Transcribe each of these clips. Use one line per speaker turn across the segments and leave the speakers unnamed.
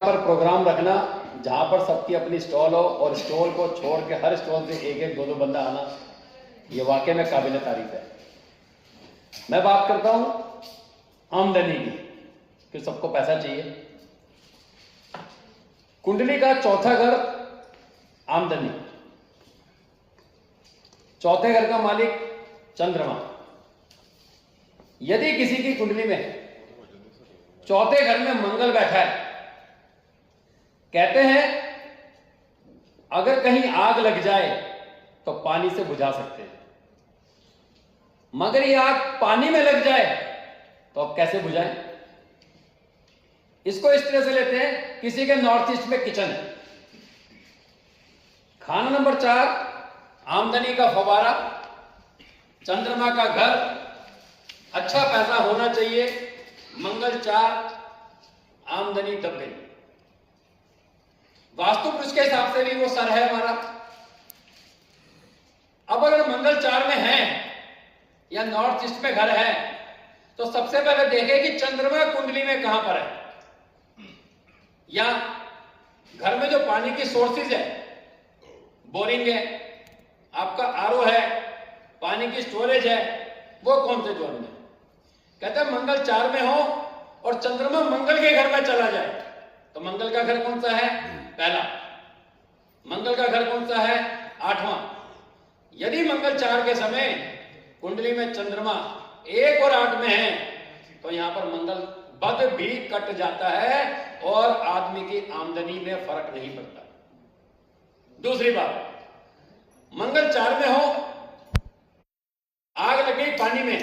पर प्रोग्राम रखना जहां पर सबकी अपनी स्टॉल हो और स्टॉल को छोड़ के हर स्टॉल से एक एक दो दो बंदा आना, ये वाकई में काबिल तारीफ है। मैं बात करता हूं आमदनी की कि सबको पैसा चाहिए। कुंडली का चौथा घर आमदनी, चौथे घर का मालिक चंद्रमा। यदि किसी की कुंडली में चौथे घर में मंगल बैठा है, कहते हैं अगर कहीं आग लग जाए तो पानी से बुझा सकते हैं, मगर ये आग पानी में लग जाए तो अब कैसे बुझाएं? इसको इस तरह से लेते हैं, किसी के नॉर्थ ईस्ट में किचन है। खाना नंबर 4 आमदनी का फवारा, चंद्रमा का घर, अच्छा पैसा होना चाहिए, मंगल 4, आमदनी दब गई। वास्तु पुरुष के हिसाब से भी वो सर है हमारा। अब अगर मंगल 4 में है या नॉर्थ ईस्ट में घर है तो सबसे पहले देखें कि चंद्रमा कुंडली में कहां पर है, या घर में जो पानी की सोर्सेज है, बोरिंग है, आपका आरओ है, पानी की स्टोरेज है, वो कौन से जोन में। कहते हैं मंगल 4 में हो और चंद्रमा मंगल के घर में चला जाए तो मंगल का घर कौन सा है? पहला। मंगल का घर कौन सा है? 8वां। यदि मंगल 4 के समय कुंडली में चंद्रमा 1 और 8 में है तो यहां पर मंगल बद भी कट जाता है और आदमी की आमदनी में फर्क नहीं पड़ता। दूसरी बात, मंगल 4 में हो, आग लग गई पानी में।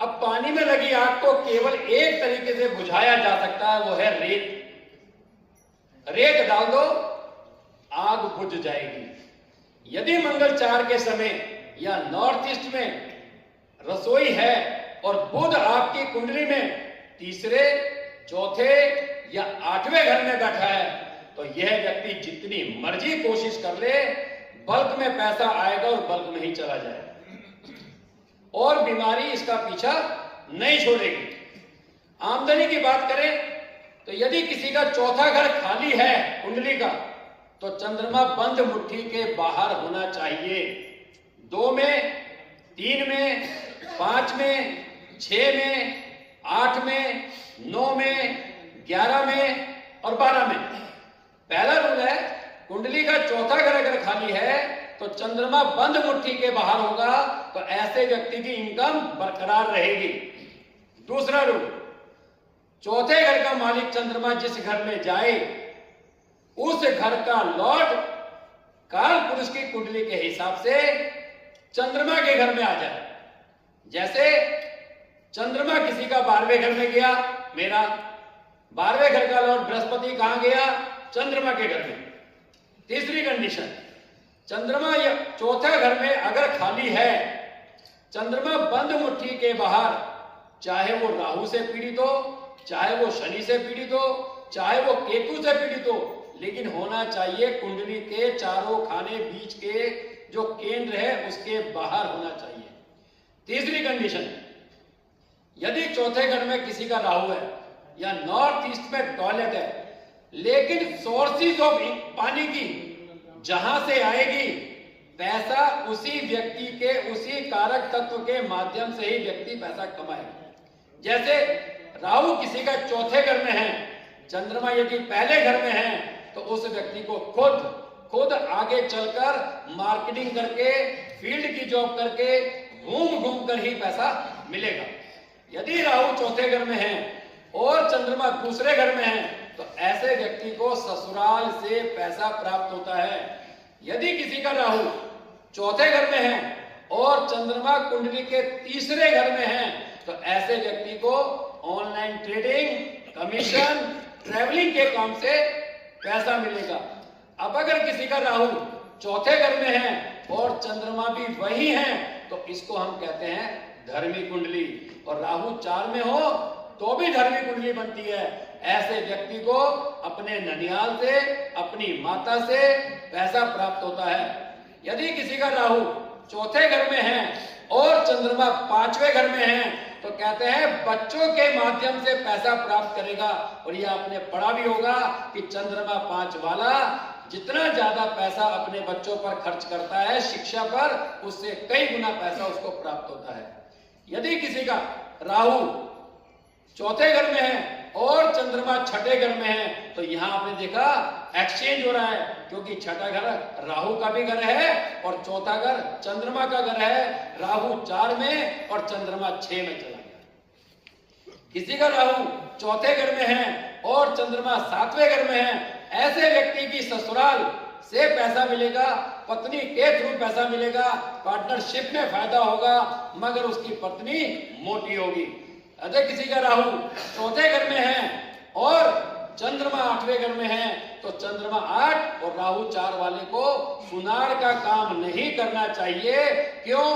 अब पानी में लगी आग को केवल एक तरीके से बुझाया जा सकता है, वो है रेत। रेत डाल दो, आग बुझ जाएगी। यदि मंगल 4 के समय या नॉर्थ ईस्ट में रसोई है और बुध आपकी कुंडली में तीसरे, चौथे या 8वें घर में बैठा है तो यह व्यक्ति जितनी मर्जी कोशिश कर ले, बल्क में पैसा आएगा और बल्क में ही चला जाएगा और बीमारी इसका पीछा नहीं छोड़ेगी। आमदनी की बात करें तो यदि किसी का चौथा घर खाली है कुंडली का तो चंद्रमा बंद मुट्ठी के बाहर होना चाहिए। 2 में, 3 में, 5 में, 6 में, 8 में, 9 में, 11 में और 12 में। पहला रूल है, कुंडली का चौथा घर अगर खाली है तो चंद्रमा बंद मुट्ठी के बाहर होगा तो ऐसे व्यक्ति की इनकम बरकरार रहेगी। दूसरा रूल, चौथे घर का मालिक चंद्रमा जिस घर में जाए उस घर का लॉर्ड काल पुरुष की कुंडली के हिसाब से चंद्रमा के घर में आ जाए। जैसे चंद्रमा किसी का 12वें घर में गया, मेरा 12वें घर का लॉर्ड बृहस्पति कहां गया? चंद्रमा के घर में। तीसरी कंडीशन, चंद्रमा या चौथे घर में अगर खाली है, चंद्रमा बंद मुट्ठी के बाहर, चाहे वो राहु से पीड़ित हो, चाहे वो शनि से पीड़ित हो, चाहे वो केतु से पीड़ित हो, लेकिन होना चाहिए कुंडली के चारों खाने बीच के जो केंद्र है उसके बाहर होना चाहिए। तीसरी कंडीशन, यदि चौथे घर में किसी का राहु है या नॉर्थ ईस्ट में टॉयलेट है, लेकिन सोर्सेज ऑफ पानी की जहां से आएगी पैसा उसी व्यक्ति के, उसी कारक तत्व के माध्यम से ही व्यक्ति पैसा कमाएगा। जैसे राहु किसी का चौथे घर में है, चंद्रमा यदि पहले घर में है तो उस व्यक्ति को खुद आगे चलकर मार्केटिंग करके, फील्ड की जॉब करके, घूम कर ही पैसा मिलेगा। यदि राहु चौथे घर में है और चंद्रमा दूसरे घर में है तो ऐसे व्यक्ति को ससुराल से पैसा प्राप्त होता है। यदि किसी का राहु चौथे घर में है और चंद्रमा कुंडली के तीसरे घर में है तो ऐसे व्यक्ति को ऑनलाइन ट्रेडिंग, कमीशन, ट्रैवलिंग के काम से पैसा मिलेगा। अब अगर किसी का राहु चौथे घर में है और चंद्रमा भी वही है तो इसको हम कहते हैं धर्मी कुंडली, और राहु 4 में हो तो भी धर्मी कुंडली बनती है। ऐसे व्यक्ति को अपने ननिहाल से, अपनी माता से पैसा प्राप्त होता है। यदि किसी का राहु चौथे घर में है और चंद्रमा 5वें घर में है तो कहते हैं बच्चों के माध्यम से पैसा प्राप्त करेगा। और ये आपने पढ़ा भी होगा कि चंद्रमा 5 वाला जितना ज्यादा पैसा अपने बच्चों पर खर्च करता है शिक्षा पर, उससे कई गुना पैसा उसको प्राप्त होता है। यदि किसी का राहु चौथे घर में है और चंद्रमा छठे घर में है, तो यहां आपने देखा एक्सचेंज हो रहा है, क्योंकि छठा घर राहु का भी घर है और चौथा घर चंद्रमा का घर है। राहु 4 में और चंद्रमा 6 में चला गया। किसी का राहु चौथे घर में है और चंद्रमा 7वें घर में है, ऐसे व्यक्ति की ससुराल से पैसा मिलेगा, पत्नी के थ्रू पैसा मिलेगा, पार्टनरशिप में फायदा होगा, मगर उसकी पत्नी मोटी होगी। अगर किसी का राहु चौथे घर में है और चंद्रमा 8वें घर में है, तो चंद्रमा 8 और राहु 4 वाले को सुनार का काम नहीं करना चाहिए। क्यों?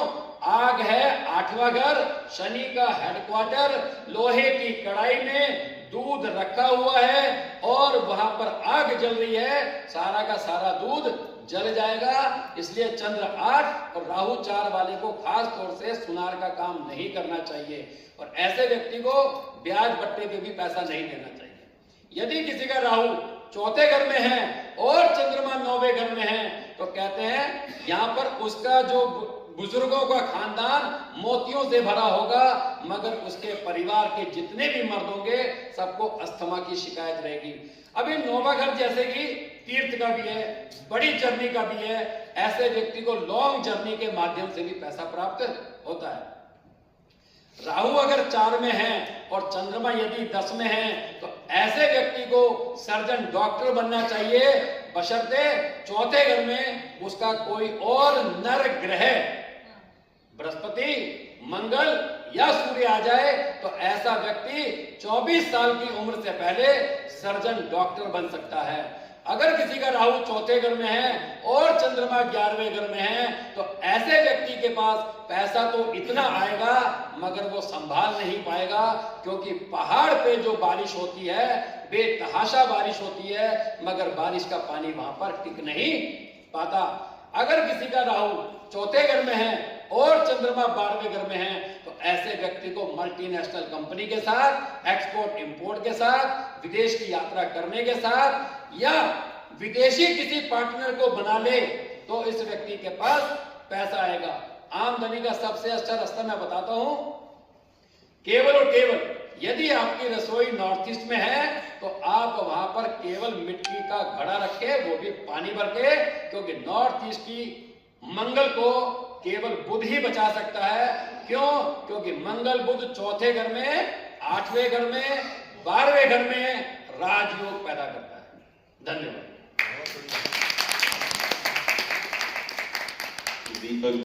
आग है 8वां घर, शनि का हेडक्वार्टर, लोहे की कढ़ाई में दूध रखा हुआ है और वहां पर आग जल रही है, सारा का सारा दूध जल जाएगा। इसलिए चंद्र 8 और राहु 4 वाले को खास तौर से सुनार का काम नहीं करना चाहिए और ऐसे व्यक्ति को ब्याज बट्टे पे भी पैसा नहीं देना चाहिए। यदि किसी का राहु चौथे घर में है और चंद्रमा 9वें घर में है, तो कहते हैं यहां पर उसका जो बुजुर्गों का खानदान मोतियों से भरा होगा, मगर उसके परिवार के जितने भी मर्द होंगे सबको अस्थमा की शिकायत रहेगी। अभी 9वां घर जैसे कि तीर्थ का भी है, बड़ी जर्नी का भी है, ऐसे व्यक्ति को लॉन्ग जर्नी के माध्यम से भी पैसा प्राप्त होता है। राहु अगर 4 में है और चंद्रमा यदि 10 में है, तो ऐसे व्यक्ति को सर्जन डॉक्टर बनना चाहिए, बशर्ते चौथे घर में उसका कोई और नर ग्रह बृहस्पति, मंगल या सूर्य आ जाए, तो ऐसा व्यक्ति 24 साल की उम्र से पहले सर्जन डॉक्टर बन सकता है। अगर किसी का राहु चौथे घर में है और चंद्रमा 11वें घर में है, तो ऐसे व्यक्ति के पास पैसा तो इतना आएगा मगर वो संभाल नहीं पाएगा, क्योंकि पहाड़ पे जो बारिश होती है बेतहाशा बारिश होती है, मगर बारिश का पानी वहां पर टिक नहीं पाता। अगर किसी का राहु चौथे घर में है और चंद्रमा 12वें घर में है, तो ऐसे व्यक्ति को मल्टीनेशनल कंपनी के साथ, एक्सपोर्ट इंपोर्ट के साथ, विदेश की यात्रा करने के साथ या विदेशी किसी पार्टनर को बना ले, तो इस व्यक्ति के पास पैसा आएगा। आमदनी का सबसे अच्छा रास्ता मैं बताता हूं, केवल और केवल यदि आपकी रसोई नॉर्थ ईस्ट में है, तो आप वहां पर केवल मिट्टी का घड़ा रखे, वो भी पानी भर के, क्योंकि नॉर्थ ईस्ट की मंगल को केवल बुध ही बचा सकता है। क्यों? क्योंकि मंगल बुध चौथे घर में, 8वें घर में, 12वें घर में राजयोग पैदा करता है। धन्यवाद।